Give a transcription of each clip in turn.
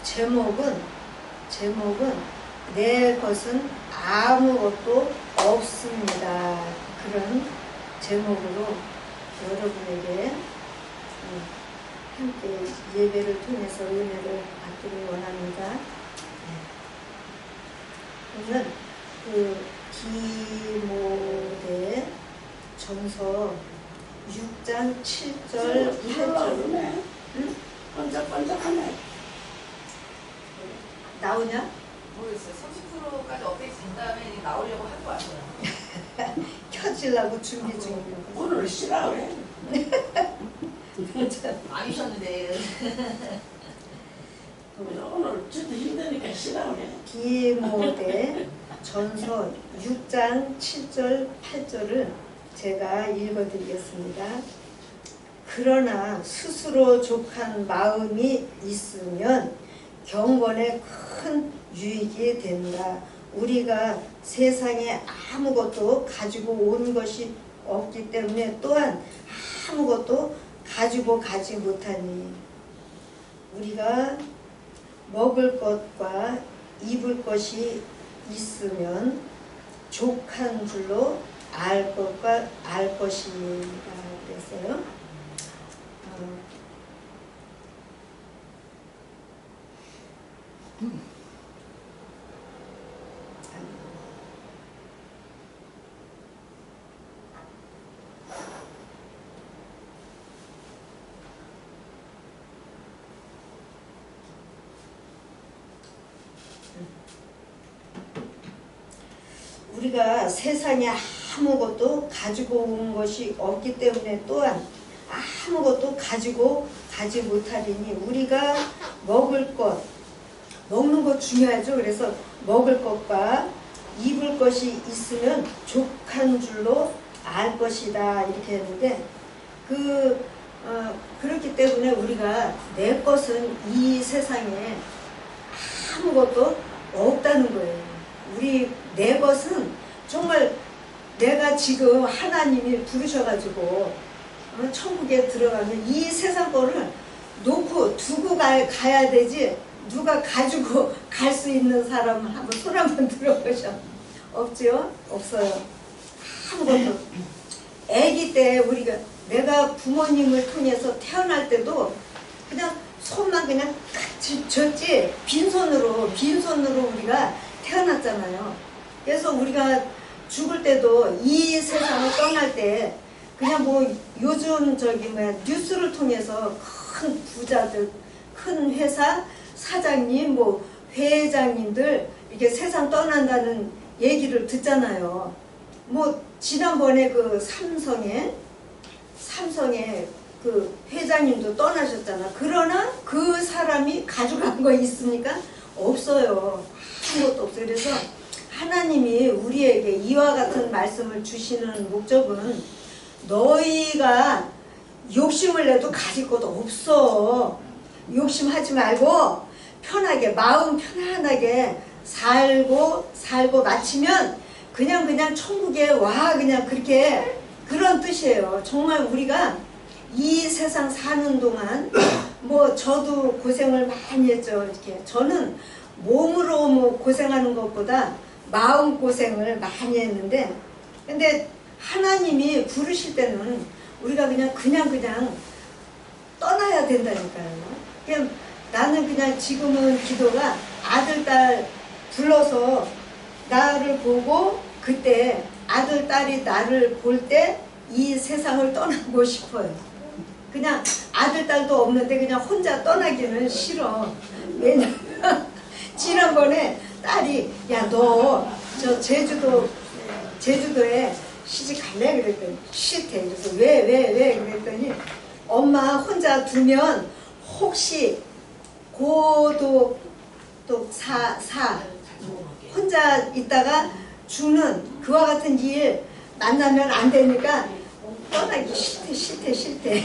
제목은 내 것은 아무것도 없습니다. 그런 제목으로 여러분에게 함께 예배를 통해서 은혜를 받기를 원합니다. 오늘 그 디모데 전서 6장 7절 8절 응? 번쩍번쩍하네. 나오냐? 모르겠어요. 30%까지 업데이트 된 다음에 나오려고 한 거 같아요. 켜지려고 준비 중이에요. 오늘 쉬라고 해. 많이 쉬었는데. 오늘 진짜 힘드니까 쉬라고 해. 디모데 전서 6장 7절 8절을 제가 읽어드리겠습니다. 그러나 스스로 족한 마음이 있으면 경건에 큰 유익이 된다. 우리가 세상에 아무것도 가지고 온 것이 없기 때문에 또한 아무것도 가지고 가지 못하니 우리가 먹을 것과 입을 것이 있으면 족한 줄로 알 것이다 그랬어요. 우리가 세상에 아무것도 가지고 온 것이 없기 때문에 또한 아무것도 가지고 가지 못하리니 우리가 먹을 것, 먹는 것 중요하죠. 그래서 먹을 것과 입을 것이 있으면 족한 줄로 알 것이다 이렇게 했는데 그렇기 때문에 우리가 내 것은 이 세상에 아무것도 없다는 거예요. 내 것은 정말 내가 지금 하나님이 부르셔가지고 천국에 들어가면 이 세상 거를 놓고 두고 가야 되지 누가 가지고 갈 수 있는 사람 한번 손 한번 들어보셔. 없지요? 없어요. 아무것도. 아기 때 내가 부모님을 통해서 태어날 때도 그냥 손만 그냥 줬지 빈손으로 우리가 태어났잖아요. 그래서 우리가 죽을 때도 이 세상을 떠날 때 그냥 뭐 요즘 뉴스를 통해서 큰 부자들, 큰 회사 사장님, 뭐 회장님들 이렇게 세상 떠난다는 얘기를 듣잖아요. 뭐 지난번에 그 삼성의 그 회장님도 떠나셨잖아. 그러나 그 사람이 가져간 거 있습니까? 없어요. 아무것도 없어요. 그래서 하나님이 우리에게 이와 같은 말씀을 주시는 목적은 너희가 욕심을 내도 가질 것도 없어. 욕심하지 말고 편하게 마음 편안하게 살고 마치면 그냥 천국에 와 그냥 그렇게 그런 뜻이에요. 정말 우리가 이 세상 사는 동안 뭐 저도 고생을 많이 했죠. 이렇게 저는 몸으로 뭐 고생하는 것보다 마음 고생을 많이 했는데 근데 하나님이 부르실 때는 우리가 그냥 떠나야 된다니까요. 그냥 나는 그냥 지금은 기도가 아들 딸 불러서 나를 보고 그때 아들 딸이 나를 볼 때 이 세상을 떠나고 싶어요. 그냥 아들 딸도 없는데 그냥 혼자 떠나기는 싫어. 왜냐면 지난번에 딸이 야 너 저 제주도에 시집 갈래? 그랬더니 싫대. 그래서 왜 그랬더니 엄마 혼자 두면 혹시 고독 혼자 있다가 죽는 그와 같은 일 만나면 안 되니까 떠나기 싫대.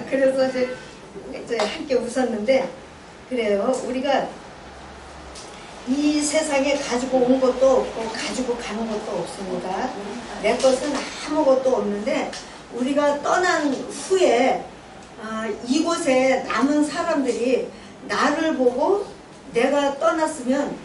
그래서 이제 함께 웃었는데 그래요. 우리가 이 세상에 가지고 온 것도 없고 가지고 가는 것도 없습니다. 내 것은 아무것도 없는데 우리가 떠난 후에 이곳에 남은 사람들이 나를 보고 내가 떠났으면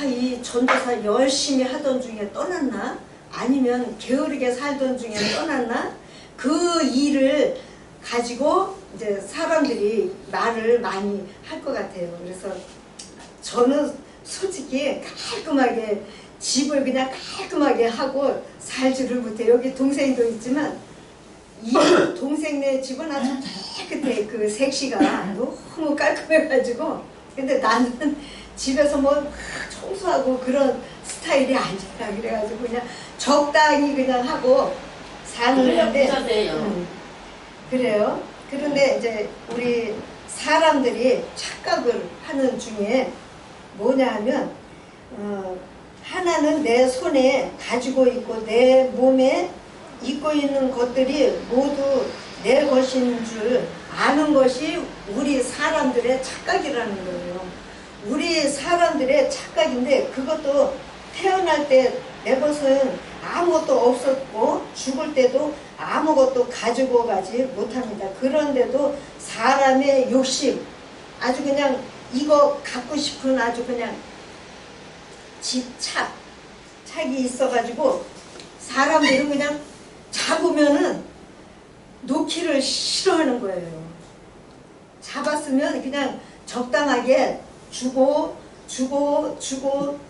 이 전도사 열심히 하던 중에 떠났나? 아니면 게으르게 살던 중에 떠났나? 그 일을 가지고 이제 사람들이 말을 많이 할 것 같아요. 그래서 저는 솔직히 깔끔하게 집을 그냥 깔끔하게 하고 살지를 못해. 여기 동생도 있지만 이 동생네 집은 아주 깨끗해. 그 색시가 너무 깔끔해가지고. 근데 나는 집에서 뭐 청소하고 그런 스타일이 아니라 그래가지고 그냥 적당히 그냥 하고 사는 그래야 건데. 부자 돼요. 그래요. 그런데 이제 우리 사람들이 착각을 하는 중에 뭐냐 하면 하나는 내 손에 가지고 있고 내 몸에 입고 있는 것들이 모두 내 것인 줄 아는 것이 우리 사람들의 착각이라는 거예요. 우리 사람들의 착각인데 그것도 태어날 때 내 것은 아무것도 없었고 죽을 때도 아무것도 가지고 가지 못합니다. 그런데도 사람의 욕심, 아주 그냥 이거 갖고 싶은 아주 그냥 착이 있어가지고 사람들은 그냥 잡으면은 놓기를 싫어하는 거예요. 잡았으면 그냥 적당하게 주고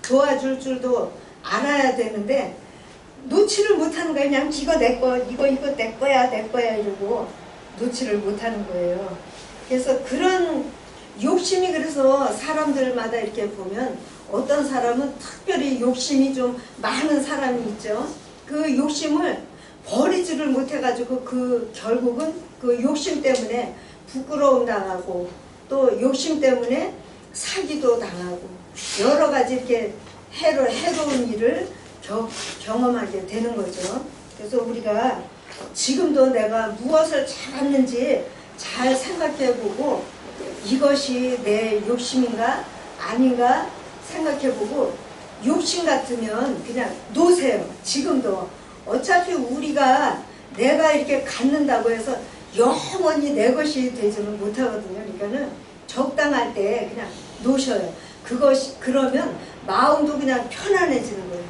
도와줄 줄도 알아야 되는데 놓지를 못하는 거예요. 그냥 이거 내 거, 이거 내 거야 이러고 놓지를 못하는 거예요. 그래서 그런 욕심이, 그래서 사람들마다 이렇게 보면 어떤 사람은 특별히 욕심이 좀 많은 사람이 있죠. 그 욕심을 버리지를 못해가지고 그 결국은 그 욕심 때문에 부끄러움 당하고 또 욕심 때문에 사기도 당하고 여러 가지 이렇게 해로운 일을 경험하게 되는 거죠. 그래서 우리가 지금도 내가 무엇을 잡았는지 잘 생각해보고 이것이 내 욕심인가 아닌가 생각해보고, 욕심 같으면 그냥 놓으세요. 지금도 어차피 우리가 내가 이렇게 갖는다고 해서 영원히 내 것이 되지는 못하거든요. 그러니까는 적당할 때 그냥 놓으셔요. 그러면 마음도 그냥 편안해지는 거예요.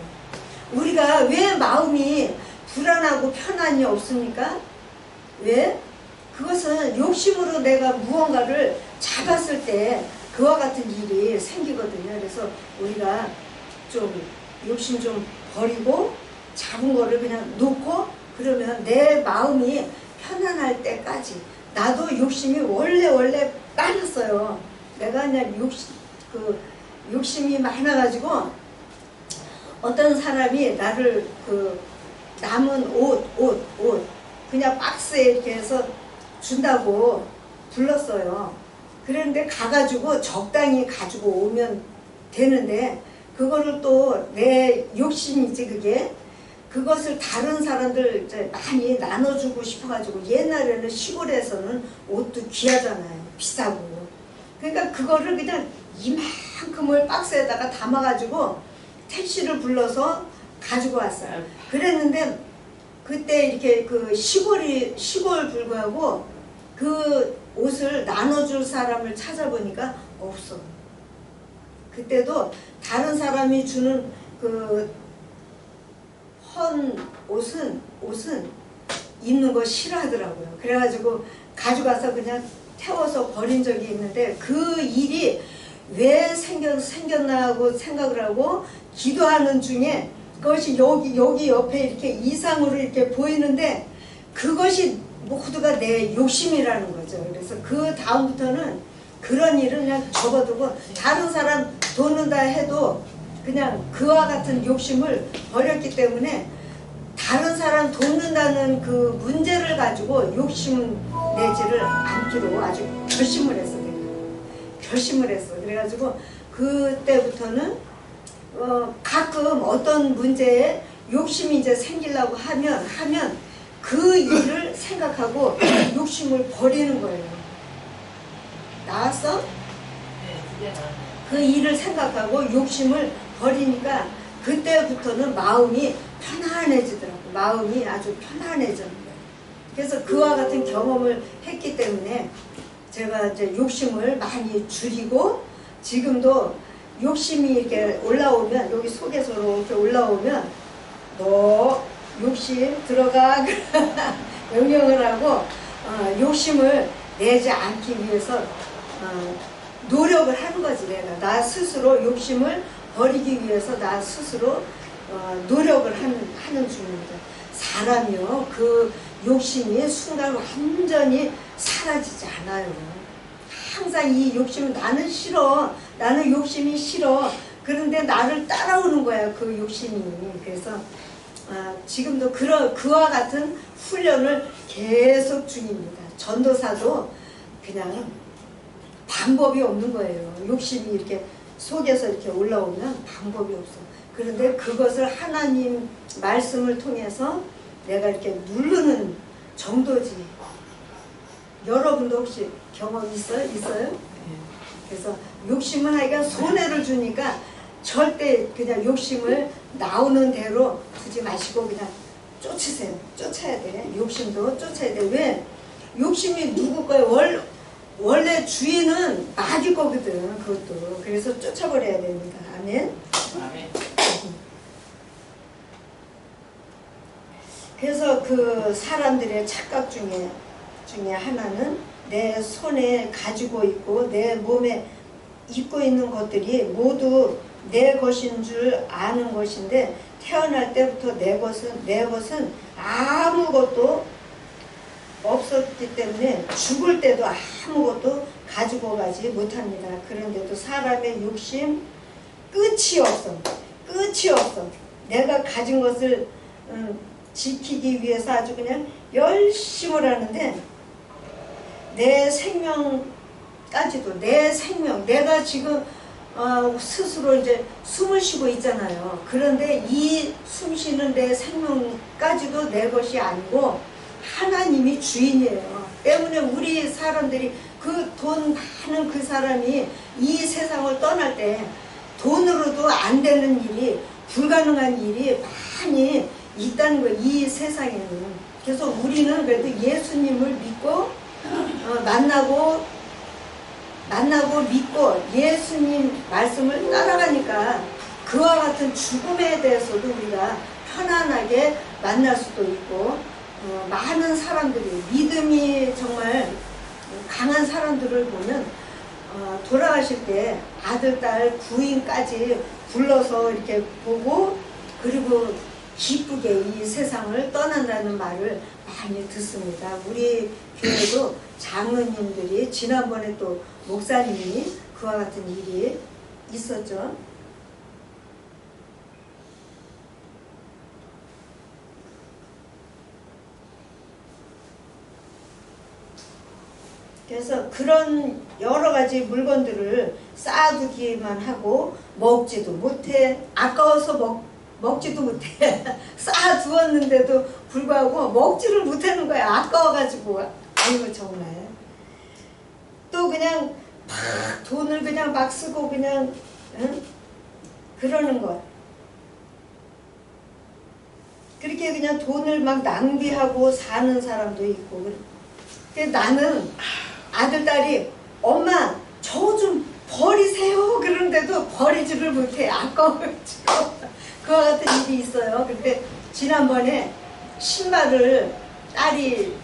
우리가 왜 마음이 불안하고 편안이 없습니까? 왜? 그것은 욕심으로 내가 무언가를 잡았을 때 그와 같은 일이 생기거든요. 그래서 우리가 좀 욕심 좀 버리고 잡은 거를 그냥 놓고, 그러면 내 마음이 편안할 때까지. 나도 욕심이 원래 많았어요. 내가 그냥 욕심이 많아가지고 어떤 사람이 나를 남은 옷 그냥 박스에 이렇게 해서 준다고 불렀어요. 그런데 가가지고 적당히 가지고 오면 되는데 그거를 또 내 욕심이지 그게. 그것을 다른 사람들 이제 많이 나눠주고 싶어가지고, 옛날에는 시골에서는 옷도 귀하잖아요. 비싸고. 그러니까 그거를 그냥 이만큼을 박스에다가 담아가지고 택시를 불러서 가지고 왔어요. 그랬는데 그때 이렇게 그 시골 불구하고 그 옷을 나눠줄 사람을 찾아보니까 없어. 그때도 다른 사람이 주는 그 헌 옷은 입는 거 싫어하더라고요. 그래가지고 가져가서 그냥 태워서 버린 적이 있는데, 그 일이 왜 생겼나 하고 생각을 하고 기도하는 중에 그것이 여기 옆에 이렇게 이상으로 이렇게 보이는데 그것이 모두가 내 욕심이라는 거죠. 그래서 그 다음부터는 그런 일은 그냥 접어두고, 다른 사람 돕는다 해도 그냥 그와 같은 욕심을 버렸기 때문에 다른 사람 돕는다는 그 문제를 가지고 욕심 내지를 않기로 아주 결심을 했어. 결심을 했어. 그래가지고 그때부터는 가끔 어떤 문제에 욕심이 이제 생기려고 하면 그 일을 생각하고 욕심을 버리는 거예요. 나왔어? 네, 그게 나왔네요. 그 일을 생각하고 욕심을 버리니까 그때부터는 마음이 편안해지더라고요. 마음이 아주 편안해졌어요. 그래서 그와 같은 경험을 했기 때문에 제가 이제 욕심을 많이 줄이고 지금도 욕심이 이렇게 올라오면 여기 속에서로 이렇게 올라오면 너 욕심 들어가 명령을 하고 욕심을 내지 않기 위해서 노력을 하는 거지. 내가 나 스스로 욕심을 버리기 위해서 나 스스로 노력을 하는 중입니다. 사람이요 그 욕심이 순간 완전히 사라지지 않아요. 항상 이 욕심은 나는 싫어, 나는 욕심이 싫어. 그런데 나를 따라오는 거야 그 욕심이. 그래서 지금도 그와 같은 훈련을 계속 중입니다. 전도사도 그냥 방법이 없는 거예요. 욕심이 이렇게 속에서 이렇게 올라오면 방법이 없어. 그런데 그것을 하나님 말씀을 통해서 내가 이렇게 누르는 정도지. 여러분도 혹시 경험 있어요? 그래서 욕심은 하여간 손해를 주니까 절대 그냥 욕심을 나오는 대로 두지 마시고 그냥 쫓으세요. 쫓아야 돼. 욕심도 쫓아야 돼. 왜? 욕심이 누구 거예요? 원래 주인은 마귀 거거든. 그것도. 그래서 쫓아버려야 됩니다. 아멘. 아멘. 그래서 그 사람들의 착각 중에 하나는 내 손에 가지고 있고 내 몸에 입고 있는 것들이 모두 내 것인 줄 아는 것인데 태어날 때부터 내 것은 아무것도 없었기 때문에 죽을 때도 아무것도 가지고 가지 못합니다. 그런데도 사람의 욕심 끝이 없어. 끝이 없어. 내가 가진 것을 지키기 위해서 아주 그냥 열심을 하는데 내 생명까지도 내 생명 내가 지금 스스로 이제 숨을 쉬고 있잖아요. 그런데 이 숨쉬는 내 생명까지도 내 것이 아니고 하나님이 주인이에요. 때문에 우리 사람들이 그 돈 많은 그 사람이 이 세상을 떠날 때 돈으로도 안 되는 일이 불가능한 일이 많이 있다는 거예요. 이 세상에는. 그래서 우리는 그래도 예수님을 믿고 만나고 믿고 예수님 말씀을 따라가니까 그와 같은 죽음에 대해서도 우리가 편안하게 만날 수도 있고 많은 사람들이 믿음이 정말 강한 사람들을 보면 돌아가실 때 아들, 딸, 부인까지 불러서 이렇게 보고 그리고 기쁘게 이 세상을 떠난다는 말을 많이 듣습니다. 우리 교회도 장로님들이 지난번에 또 목사님이 그와 같은 일이 있었죠. 그래서 그런 여러 가지 물건들을 쌓아두기만 하고 먹지도 못해. 아까워서 먹지도 못해. 쌓아두었는데도 불구하고 먹지를 못하는 거야. 아까워가지고. 아이고 정말. 또 그냥 막 돈을 그냥 막 쓰고 그냥 그러는 것. 그렇게 그냥 돈을 막 낭비하고 사는 사람도 있고. 근데 나는 아들, 딸이 엄마 저 좀 버리세요 그러는데도 버리지를 못해. 아까워가지고. 그와 같은 일이 있어요. 근데 지난번에 신발을 딸이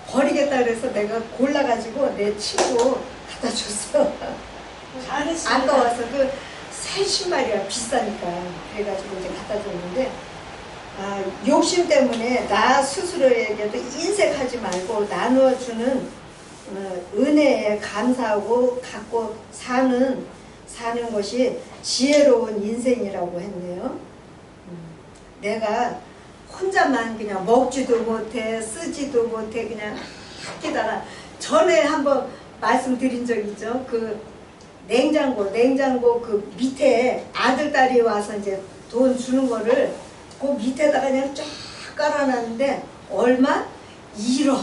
버리겠다 그래서 내가 골라가지고 내 친구 갖다 줬어. 잘했습니다. 아까워서 새 신발이야. 비싸니까. 그래가지고 이제 갖다 줬는데 욕심 때문에 나 스스로에게도 인색하지 말고 나누어주는 은혜에 감사하고 갖고 사는 것이 지혜로운 인생이라고 했네요. 내가 혼자만 그냥 먹지도 못해 쓰지도 못해 그냥 아끼다가 전에 한번 말씀드린 적 있죠. 그 냉장고 그 밑에 아들 딸이 와서 이제 돈 주는 거를 그 밑에다가 그냥 쫙 깔아놨는데 얼마? 1억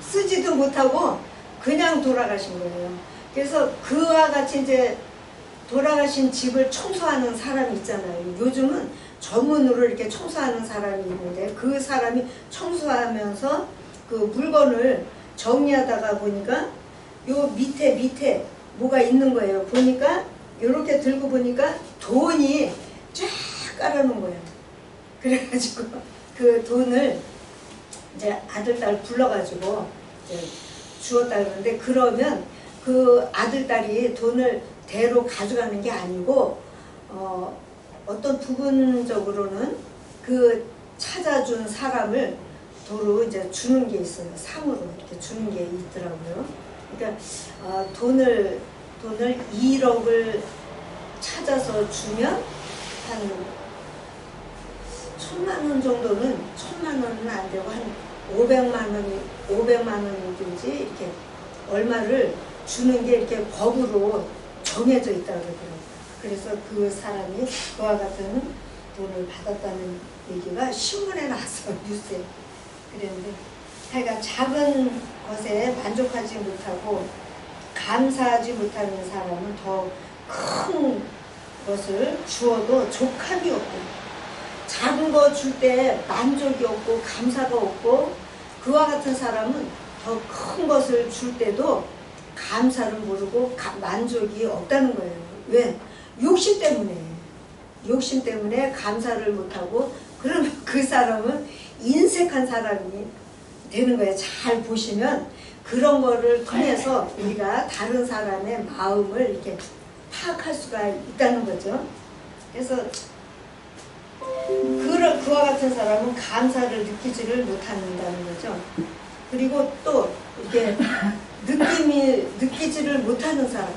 쓰지도 못하고 그냥 돌아가신 거예요. 그래서 그와 같이 이제 돌아가신 집을 청소하는 사람이 있잖아요. 요즘은 전문으로 이렇게 청소하는 사람이 있는데 그 사람이 청소하면서 그 물건을 정리하다가 보니까 요 밑에 뭐가 있는 거예요. 보니까 이렇게 들고 보니까 돈이 쫙 깔아놓은 거예요. 그래가지고 그 돈을 이제 아들 딸 불러가지고 이제 주었다 그러는데, 그러면 그 아들 딸이 돈을 대로 가져가는 게 아니고 어떤 부분적으로는 그 찾아준 사람을 도로 이제 주는 게 있어요. 상으로 이렇게 주는 게 있더라고요. 그러니까 돈을 1억을 찾아서 주면 한 1,000만 원 정도는, 1,000만 원은 안 되고 한 500만 원이든지 이렇게 얼마를 주는 게 이렇게 법으로 정해져 있다고 그러더라고요. 그래서 그 사람이 그와 같은 돈을 받았다는 얘기가 신문에 나왔어요. 뉴스에. 그랬는데 하여간 작은 것에 만족하지 못하고 감사하지 못하는 사람은 더 큰 것을 주어도 족함이 없고, 작은 거 줄 때 만족이 없고 감사가 없고, 그와 같은 사람은 더 큰 것을 줄 때도 감사를 모르고 만족이 없다는 거예요. 왜? 욕심 때문에 감사를 못하고, 그러면 그 사람은 인색한 사람이 되는 거예요. 잘 보시면 그런 거를 통해서 우리가 다른 사람의 마음을 이렇게 파악할 수가 있다는 거죠. 그래서 그와 같은 사람은 감사를 느끼지를 못한다는 거죠. 그리고 또 이게 느끼지를 못하는 사람,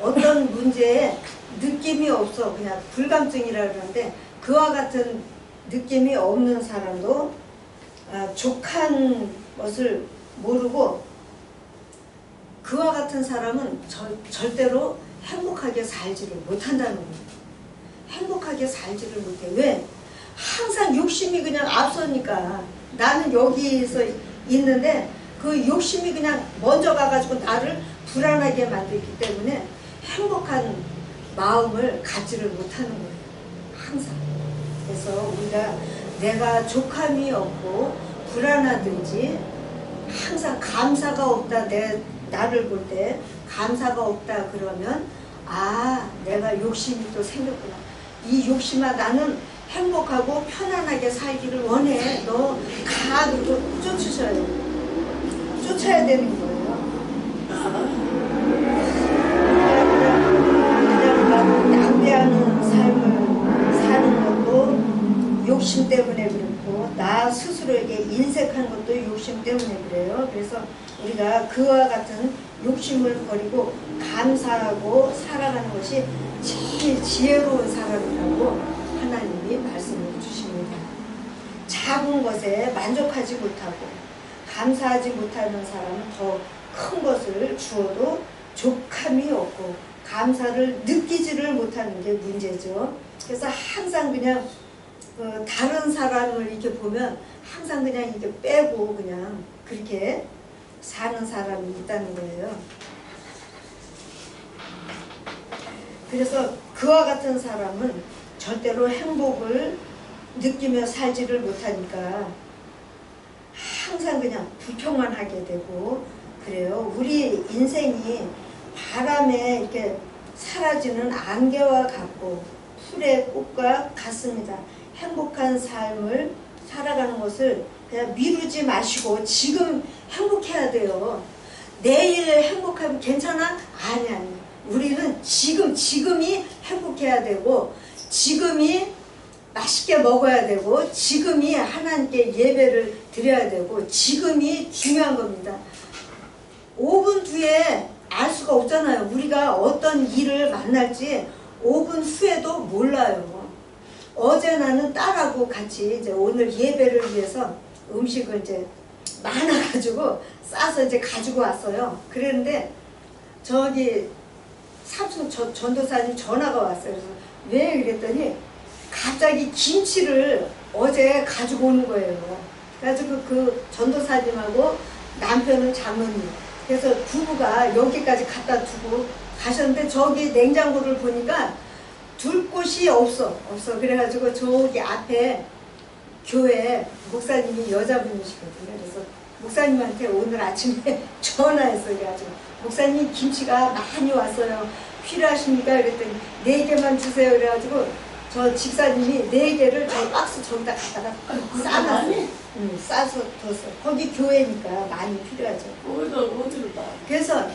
어떤 문제에 느낌이 없어, 그냥 불감증이라 그러는데, 그와 같은 느낌이 없는 사람도 족한 것을 모르고, 그와 같은 사람은 절대로 행복하게 살지를 못한다는 거예요. 행복하게 살지를 못해. 왜? 항상 욕심이 그냥 앞서니까. 나는 여기서 있는데 그 욕심이 그냥 먼저 가가지고 나를 불안하게 만들기 때문에 행복한 마음을 갖지를 못하는 거예요. 항상. 그래서 우리가 내가 족함이 없고 불안하든지 항상 감사가 없다, 나를 볼 때 감사가 없다 그러면, 내가 욕심이 또 생겼구나. 이 욕심아, 나는 행복하고 편안하게 살기를 원해. 너 가. 그리고 쫓아야 되는 거예요. 그냥 낭비하는 삶을 사는 것도 욕심 때문에 그렇고, 나 스스로에게 인색한 것도 욕심 때문에 그래요. 그래서 우리가 그와 같은 욕심을 버리고 감사하고 살아가는 것이 제일 지혜로운 사람이라고 하나님이 말씀해 주십니다. 작은 것에 만족하지 못하고 감사하지 못하는 사람은 더 큰 것을 주어도 족함이 없고 감사를 느끼지를 못하는 게 문제죠. 그래서 항상 그냥 다른 사람을 이렇게 보면 항상 그냥 이렇게 빼고 그냥 그렇게 사는 사람이 있다는 거예요. 그래서 그와 같은 사람은 절대로 행복을 느끼며 살지를 못하니까 항상 그냥 불평만 하게 되고 그래요. 우리 인생이 바람에 이렇게 사라지는 안개와 같고 풀의 꽃과 같습니다. 행복한 삶을 살아가는 것을 그냥 미루지 마시고 지금 행복해야 돼요. 내일 행복하면 괜찮아? 아니. 우리는 지금이 행복해야 되고, 지금이 맛있게 먹어야 되고, 지금이 하나님께 예배를 드려야 되고, 지금이 중요한 겁니다. 5분 뒤에 알 수가 없잖아요. 우리가 어떤 일을 만날지 5분 후에도 몰라요. 어제 나는 딸하고 같이 이제 오늘 예배를 위해서 음식을 이제 많아가지고 싸서 이제 가지고 왔어요. 그랬는데 저기 삼성 전도사님 전화가 왔어요. 그래서 왜 그랬더니 갑자기 김치를 어제 가지고 오는 거예요. 그래가지고 그 전도사님하고 남편은 장모님, 그래서 부부가 여기까지 갖다 두고 가셨는데 저기 냉장고를 보니까 둘 곳이 없어. 그래가지고 저기 앞에 교회 목사님이 여자분이시거든요. 그래서 목사님한테 오늘 아침에 전화했어요. 그래가지고 목사님 김치가 많이 왔어요. 필요하십니까? 그랬더니 4개만 주세요. 그래가지고 저 집사님이 4개를 저 박스 저기다 갖다가 싸놨어요. 싸서 뒀어요. 거기 교회니까 많이 필요하죠. 어디로 나? 그래서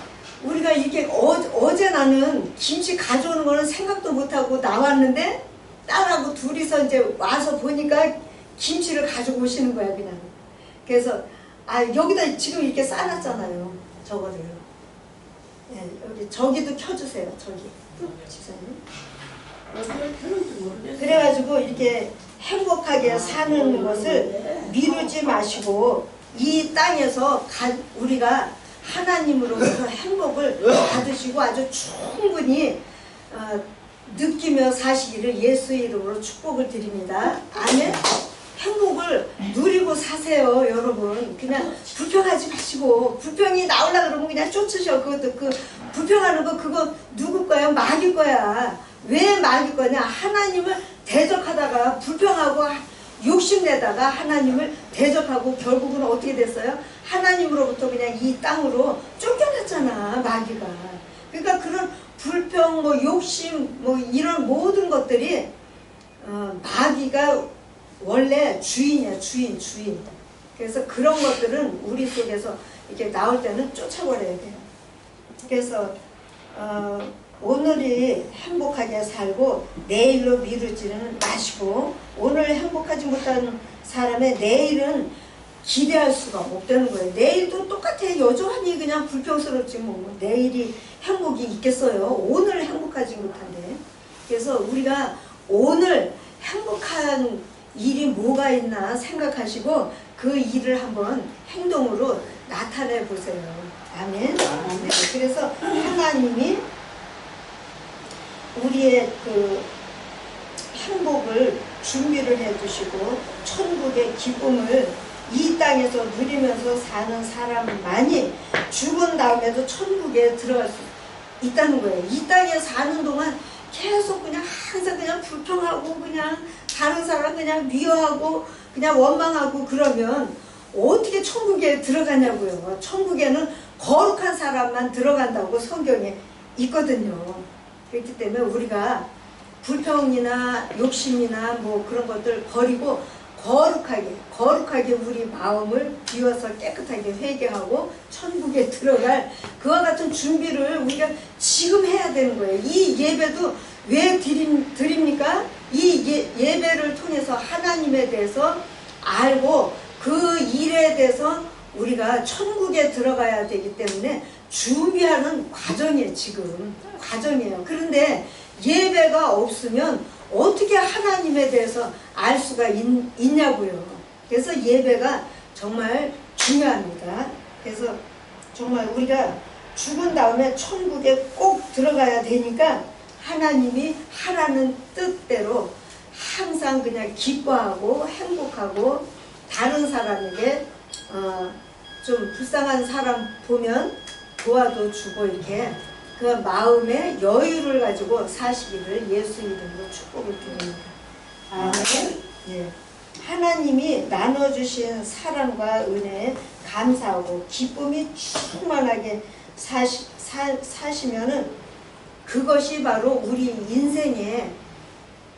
우리가 이렇게 어제 나는 김치 가져오는 거는 생각도 못하고 나왔는데 딸하고 둘이서 이제 와서 보니까 김치를 가지고 오시는 거야 그냥. 그래서 여기다 지금 이렇게 싸놨잖아요. 저거를. 예, 여기 저기도 켜주세요. 저기 집사님. 어디를 펴는지 모르겠어. 그래가지고 이렇게 행복하게 사는 것을 미루지 마시고 이 땅에서 우리가 하나님으로부터 행복을 받으시고 아주 충분히 느끼며 사시기를 예수 이름으로 축복을 드립니다. 아멘. 행복을 누리고 사세요, 여러분. 그냥 불평하지 마시고 불평이 나오려 그러면 그냥 쫓으셔. 그것도 그 불평하는 거 그거 누구 거야? 마귀 거야. 왜 마귀 거냐? 하나님을 대적하다가 불평하고 욕심내다가 하나님을 대적하고 결국은 어떻게 됐어요? 하나님으로부터 그냥 이 땅으로 쫓겨났잖아, 마귀가. 그러니까 그런 불평, 뭐 욕심, 뭐 이런 모든 것들이 마귀가 원래 주인이야, 주인. 그래서 그런 것들은 우리 속에서 이렇게 나올 때는 쫓아버려야 돼요. 그래서 오늘이 행복하게 살고 내일로 미루지는 마시고 오늘 행복하지 못하는 사람의 내일은 기대할 수가 없다는 거예요. 내일도 똑같아. 여전히 그냥 불평스럽지 뭐 내일이 행복이 있겠어요. 오늘 행복하지 못한데. 그래서 우리가 오늘 행복한 일이 뭐가 있나 생각하시고 그 일을 한번 행동으로 나타내 보세요. 아멘. 네, 그래서 하나님이 우리의 그 행복을 준비를 해주시고 천국의 기쁨을 이 땅에서 누리면서 사는 사람만이 죽은 다음에도 천국에 들어갈 수 있다는 거예요. 이 땅에 사는 동안 계속 그냥 항상 그냥 불평하고 그냥 다른 사람 그냥 미워하고 그냥 원망하고 그러면 어떻게 천국에 들어가냐고요. 천국에는 거룩한 사람만 들어간다고 성경에 있거든요. 그렇기 때문에 우리가 불평이나 욕심이나 뭐 그런 것들 버리고 거룩하게 우리 마음을 비워서 깨끗하게 회개하고 천국에 들어갈 그와 같은 준비를 우리가 지금 해야 되는 거예요. 이 예배도 왜 드립니까? 이 예배를 통해서 하나님에 대해서 알고 그 일에 대해서 우리가 천국에 들어가야 되기 때문에 준비하는 과정이에요. 지금 과정이에요. 그런데 예배가 없으면 어떻게 하나님에 대해서 알 수가 있냐고요. 그래서 예배가 정말 중요합니다. 그래서 정말 우리가 죽은 다음에 천국에 꼭 들어가야 되니까 하나님이 하라는 뜻대로 항상 그냥 기뻐하고 행복하고 다른 사람에게 좀 불쌍한 사람 보면 도와도 주고 이렇게 그 마음의 여유를 가지고 사시기를 예수 이름으로 축복을 드립니다. 아멘. 예. 하나님이 나눠주신 사랑과 은혜에 감사하고 기쁨이 충만하게 사시면은 그것이 바로 우리 인생의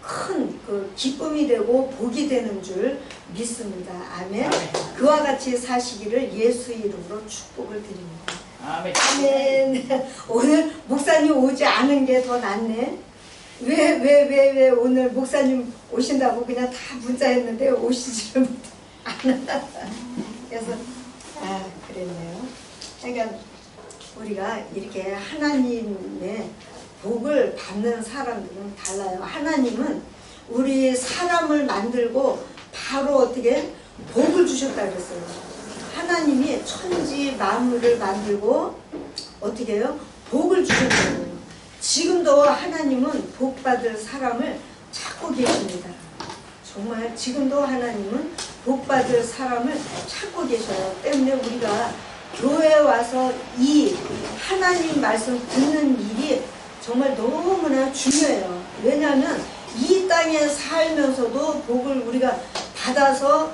큰 그 기쁨이 되고 복이 되는 줄 믿습니다. 아멘. 그와 같이 사시기를 예수 이름으로 축복을 드립니다. 아멘. 아멘. 오늘 목사님 오지 않은 게 더 낫네. 왜 오늘 목사님 오신다고 그냥 다 문자했는데 오시지를 않아. 그래서 그랬네요. 그러니까 우리가 이렇게 하나님의 복을 받는 사람들은 달라요. 하나님은 우리 사람을 만들고 바로 어떻게 복을 주셨다 그랬어요. 하나님이 천지 만물을 만들고 어떻게 해요? 복을 주셨어요. 지금도 하나님은 복 받을 사람을 찾고 계십니다. 정말 지금도 하나님은 복 받을 사람을 찾고 계셔요. 때문에 우리가 교회에 와서 이 하나님 말씀 듣는 일이 정말 너무나 중요해요. 왜냐하면 이 땅에 살면서도 복을 우리가 받아서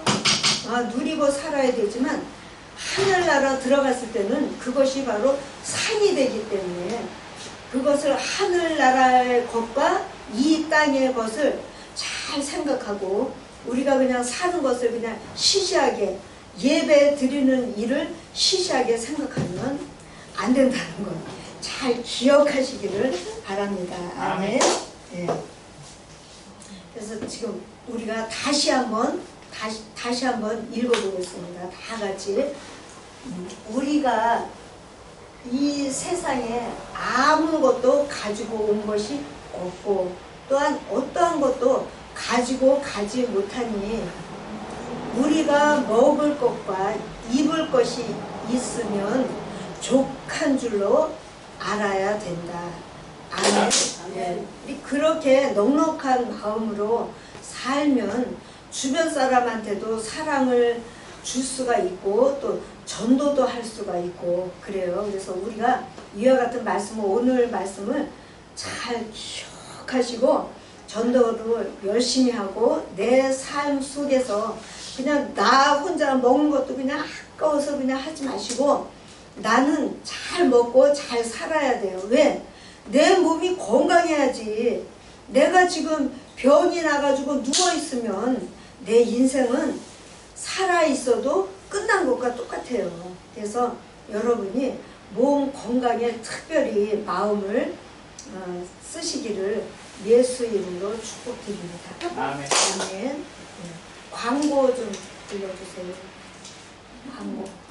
누리고 살아야 되지만 하늘나라 들어갔을 때는 그것이 바로 산이 되기 때문에 그것을 하늘나라의 것과 이 땅의 것을 잘 생각하고 우리가 그냥 사는 것을 그냥 시시하게 예배 드리는 일을 시시하게 생각하면 안 된다는 것 잘 기억하시기를 바랍니다. 아멘. 네. 그래서 지금 우리가 다시 한번 읽어보겠습니다. 다 같이. 우리가 이 세상에 아무것도 가지고 온 것이 없고 또한 어떠한 것도 가지고 가지 못하니 우리가 먹을 것과 입을 것이 있으면 족한 줄로 알아야 된다. 아멘. 네. 그렇게 넉넉한 마음으로 살면 주변 사람한테도 사랑을 줄 수가 있고 또 전도도 할 수가 있고 그래요. 그래서 우리가 이와 같은 말씀을 오늘 말씀을 잘 기억하시고 전도를 열심히 하고 내 삶 속에서 그냥 나 혼자 먹는 것도 그냥 아까워서 그냥 하지 마시고 나는 잘 먹고 잘 살아야 돼요. 왜? 내 몸이 건강해야지. 내가 지금 병이 나가지고 누워있으면 내 인생은 살아있어도 끝난 것과 똑같아요. 그래서 여러분이 몸 건강에 특별히 마음을 쓰시기를 예수 이름으로 축복드립니다. 아멘. 아멘. 광고 좀 들려주세요. 광고.